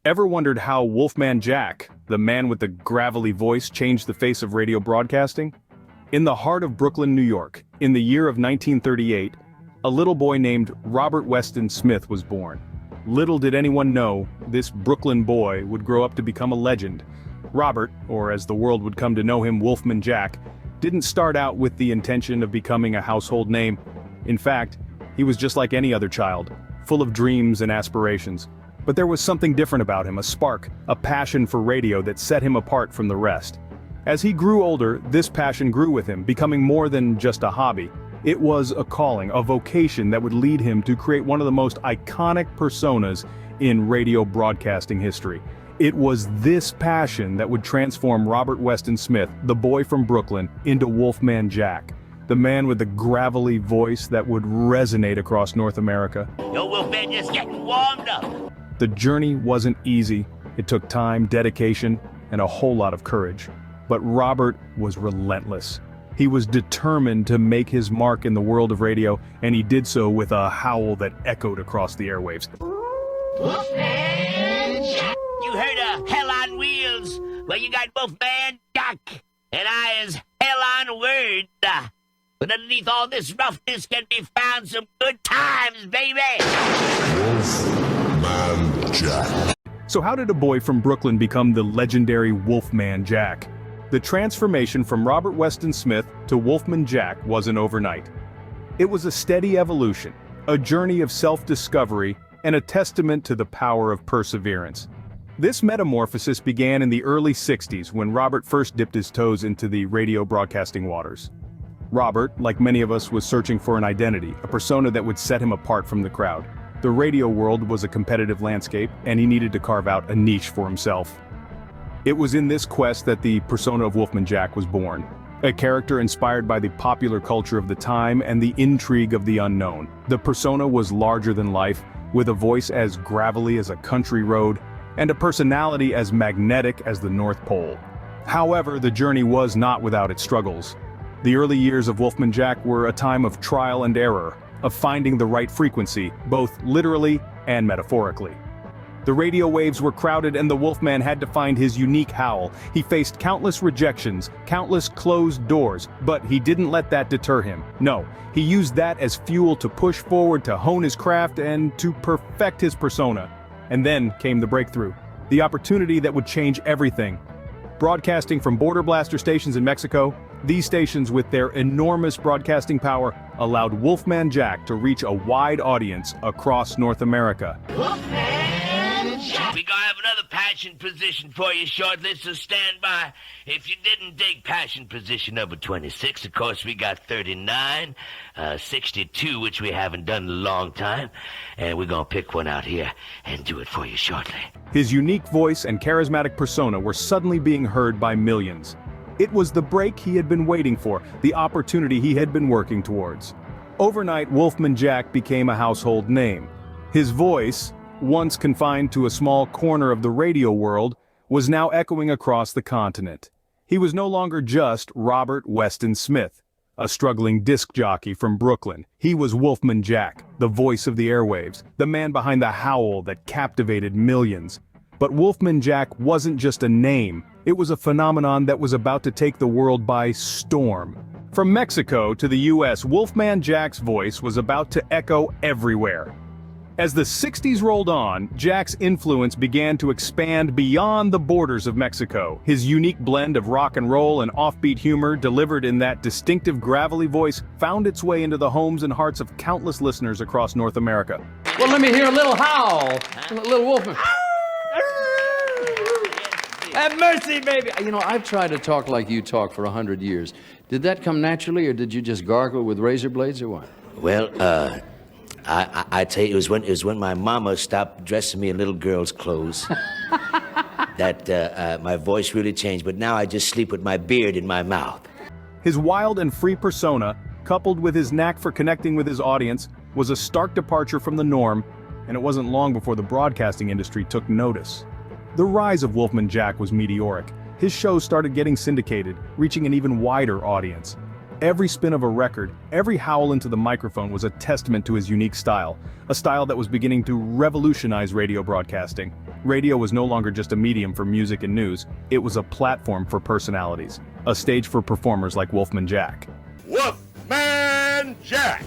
Ever wondered how Wolfman Jack, the man with the gravelly voice, changed the face of radio broadcasting? In the heart of Brooklyn, New York, in the year of 1938, a little boy named Robert Weston Smith was born. Little did anyone know, this Brooklyn boy would grow up to become a legend. Robert, or as the world would come to know him, Wolfman Jack, didn't start out with the intention of becoming a household name. In fact, he was just like any other child, full of dreams and aspirations. But there was something different about him, a spark, a passion for radio that set him apart from the rest. As he grew older, this passion grew with him, becoming more than just a hobby. It was a calling, a vocation that would lead him to create one of the most iconic personas in radio broadcasting history. It was this passion that would transform Robert Weston Smith, the boy from Brooklyn, into Wolfman Jack, the man with the gravelly voice that would resonate across North America. Yo, Wolfman, just getting warmed up. The journey wasn't easy. It took time, dedication, and a whole lot of courage. But Robert was relentless. He was determined to make his mark in the world of radio, and he did so with a howl that echoed across the airwaves. Wolfman Jack! You heard of Hell on Wheels? Well, you got Wolfman Jack, and I is Hell on Word. But underneath all this roughness can be found some good times, baby! Wolfman Jack. So how did a boy from Brooklyn become the legendary Wolfman Jack? The transformation from Robert Weston Smith to Wolfman Jack wasn't overnight. It was a steady evolution, a journey of self-discovery, and a testament to the power of perseverance. This metamorphosis began in the early 60s when Robert first dipped his toes into the radio broadcasting waters. Robert, like many of us, was searching for an identity, a persona that would set him apart from the crowd. The radio world was a competitive landscape, and he needed to carve out a niche for himself. It was in this quest that the persona of Wolfman Jack was born, a character inspired by the popular culture of the time and the intrigue of the unknown. The persona was larger than life, with a voice as gravelly as a country road, and a personality as magnetic as the North Pole. However, the journey was not without its struggles. The early years of Wolfman Jack were a time of trial and error, of finding the right frequency, both literally and metaphorically. The radio waves were crowded and the Wolfman had to find his unique howl. He faced countless rejections, countless closed doors, but he didn't let that deter him. No, he used that as fuel to push forward, to hone his craft, and to perfect his persona. And then came the breakthrough, the opportunity that would change everything. Broadcasting from border blaster stations in Mexico, these stations with their enormous broadcasting power allowed Wolfman Jack to reach a wide audience across North America. Wolfman Jack! We gonna have another passion position for you shortly, so stand by. If you didn't dig passion position number 26, of course we got 39, 62, which we haven't done in a long time, and we're gonna pick one out here and do it for you shortly. His unique voice and charismatic persona were suddenly being heard by millions. It was the break he had been waiting for, the opportunity he had been working towards. Overnight, Wolfman Jack became a household name. His voice, once confined to a small corner of the radio world, was now echoing across the continent. He was no longer just Robert Weston Smith, a struggling disc jockey from Brooklyn. He was Wolfman Jack, the voice of the airwaves, the man behind the howl that captivated millions. But Wolfman Jack wasn't just a name, it was a phenomenon that was about to take the world by storm. From Mexico to the US, Wolfman Jack's voice was about to echo everywhere. As the 60s rolled on, Jack's influence began to expand beyond the borders of Mexico. His unique blend of rock and roll and offbeat humor, delivered in that distinctive gravelly voice, found its way into the homes and hearts of countless listeners across North America. Well, let me hear a little howl, a little Wolfman. Have mercy, baby. You know, I've tried to talk like you talk for 100 years. Did that come naturally, or did you just gargle with razor blades, or what? Well, I tell you, it was when my mama stopped dressing me in little girl's clothes that my voice really changed. But now I just sleep with my beard in my mouth. His wild and free persona, coupled with his knack for connecting with his audience, was a stark departure from the norm, and it wasn't long before the broadcasting industry took notice. The rise of Wolfman Jack was meteoric. His shows started getting syndicated, reaching an even wider audience. Every spin of a record, every howl into the microphone was a testament to his unique style, a style that was beginning to revolutionize radio broadcasting. Radio was no longer just a medium for music and news, it was a platform for personalities, a stage for performers like Wolfman Jack. Wolfman Jack!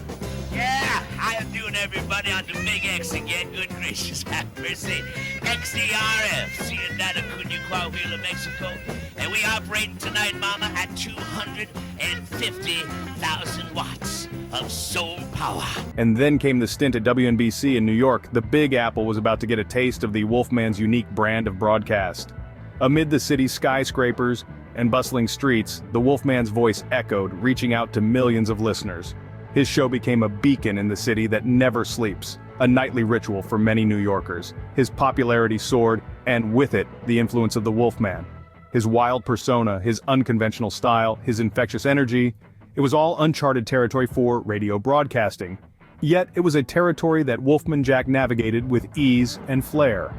Yeah, how you doing, everybody, on the Big X again? Good gracious, have mercy. XDRF, Ciudad of Coahuila, Mexico. And we operating tonight, mama, at 250,000 watts of soul power. And then came the stint at WNBC in New York. The Big Apple was about to get a taste of the Wolfman's unique brand of broadcast. Amid the city's skyscrapers and bustling streets, the Wolfman's voice echoed, reaching out to millions of listeners. His show became a beacon in the city that never sleeps, a nightly ritual for many New Yorkers. His popularity soared, and with it, the influence of the Wolfman. His wild persona, his unconventional style, his infectious energy, it was all uncharted territory for radio broadcasting. Yet it was a territory that Wolfman Jack navigated with ease and flair.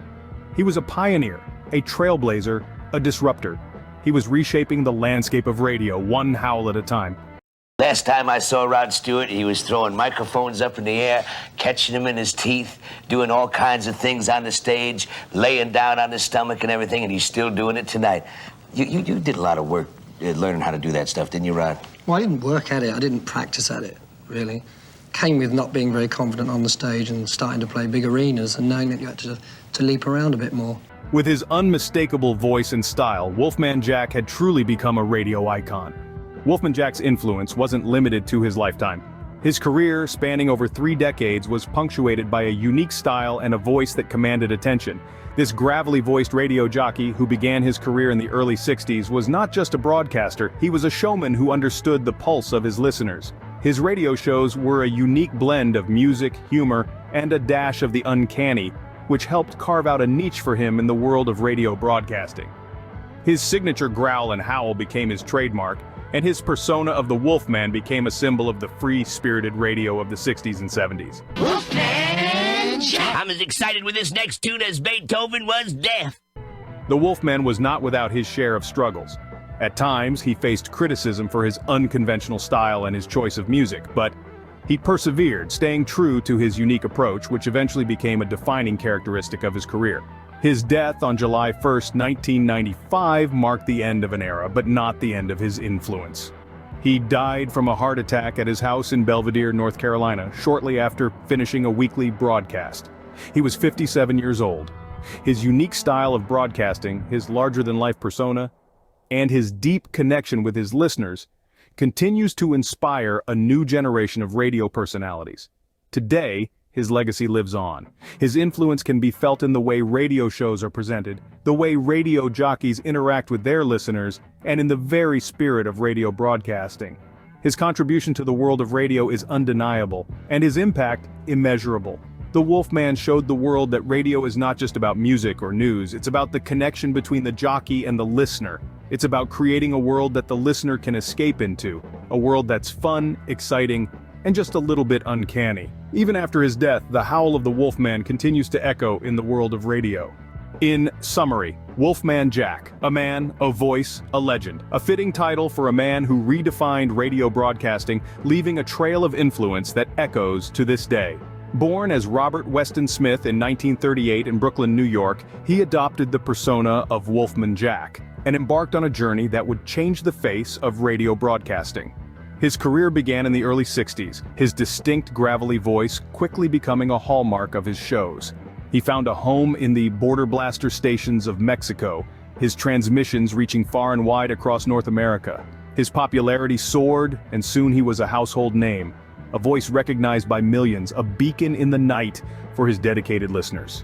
He was a pioneer, a trailblazer, a disruptor. He was reshaping the landscape of radio, one howl at a time. Last time I saw Rod Stewart, he was throwing microphones up in the air, catching them in his teeth, doing all kinds of things on the stage, laying down on his stomach and everything, and he's still doing it tonight. You did a lot of work learning how to do that stuff, didn't you, Rod? Well, I didn't work at it. I didn't practice at it, really. Came with not being very confident on the stage and starting to play big arenas and knowing that you had to leap around a bit more. With his unmistakable voice and style, Wolfman Jack had truly become a radio icon. Wolfman Jack's influence wasn't limited to his lifetime. His career, spanning over 3 decades, was punctuated by a unique style and a voice that commanded attention. This gravelly-voiced radio jockey, who began his career in the early 60s, was not just a broadcaster, he was a showman who understood the pulse of his listeners. His radio shows were a unique blend of music, humor, and a dash of the uncanny, which helped carve out a niche for him in the world of radio broadcasting. His signature growl and howl became his trademark, and his persona of the Wolfman became a symbol of the free-spirited radio of the 60s and 70s. Wolfman Jack! I'm as excited with this next tune as Beethoven was deaf. The Wolfman was not without his share of struggles. At times, he faced criticism for his unconventional style and his choice of music, but he persevered, staying true to his unique approach, which eventually became a defining characteristic of his career. His death on July 1, 1995 marked the end of an era, but not the end of his influence. He died from a heart attack at his house in Belvidere, North Carolina, shortly after finishing a weekly broadcast. He was 57 years old. His unique style of broadcasting, his larger-than-life persona, and his deep connection with his listeners continues to inspire a new generation of radio personalities. Today, his legacy lives on. His influence can be felt in the way radio shows are presented, the way radio jockeys interact with their listeners, and in the very spirit of radio broadcasting. His contribution to the world of radio is undeniable, and his impact immeasurable. The Wolfman showed the world that radio is not just about music or news, it's about the connection between the jockey and the listener. It's about creating a world that the listener can escape into, a world that's fun, exciting, and just a little bit uncanny. Even after his death, the howl of the Wolfman continues to echo in the world of radio. In summary, Wolfman Jack, a man, a voice, a legend. A fitting title for a man who redefined radio broadcasting, leaving a trail of influence that echoes to this day. Born as Robert Weston Smith in 1938 in Brooklyn, New York, he adopted the persona of Wolfman Jack and embarked on a journey that would change the face of radio broadcasting. His career began in the early 60s, his distinct gravelly voice quickly becoming a hallmark of his shows. He found a home in the border blaster stations of Mexico, his transmissions reaching far and wide across North America. His popularity soared, and soon he was a household name, a voice recognized by millions, a beacon in the night for his dedicated listeners.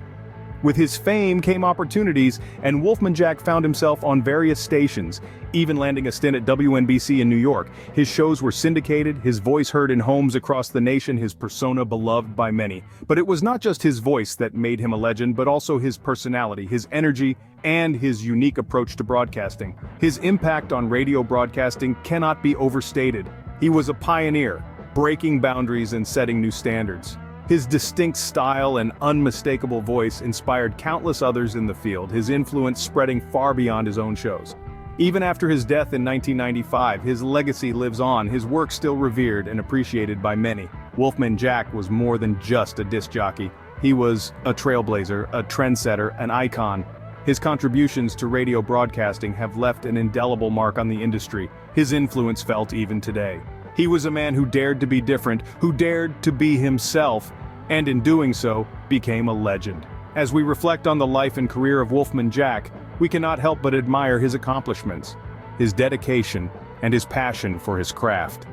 With his fame came opportunities, and Wolfman Jack found himself on various stations, even landing a stint at WNBC in New York. His shows were syndicated, his voice heard in homes across the nation, his persona beloved by many. But it was not just his voice that made him a legend, but also his personality, his energy, and his unique approach to broadcasting. His impact on radio broadcasting cannot be overstated. He was a pioneer, breaking boundaries and setting new standards. His distinct style and unmistakable voice inspired countless others in the field, his influence spreading far beyond his own shows. Even after his death in 1995, his legacy lives on, his work still revered and appreciated by many. Wolfman Jack was more than just a disc jockey. He was a trailblazer, a trendsetter, an icon. His contributions to radio broadcasting have left an indelible mark on the industry, his influence felt even today. He was a man who dared to be different, who dared to be himself, and in doing so, became a legend. As we reflect on the life and career of Wolfman Jack, we cannot help but admire his accomplishments, his dedication, and his passion for his craft.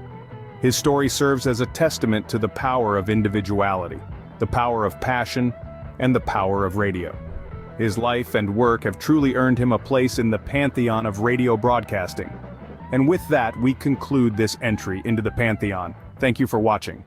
His story serves as a testament to the power of individuality, the power of passion, and the power of radio. His life and work have truly earned him a place in the Pantheon of radio broadcasting. And with that, we conclude this entry into the Pantheon. Thank you for watching.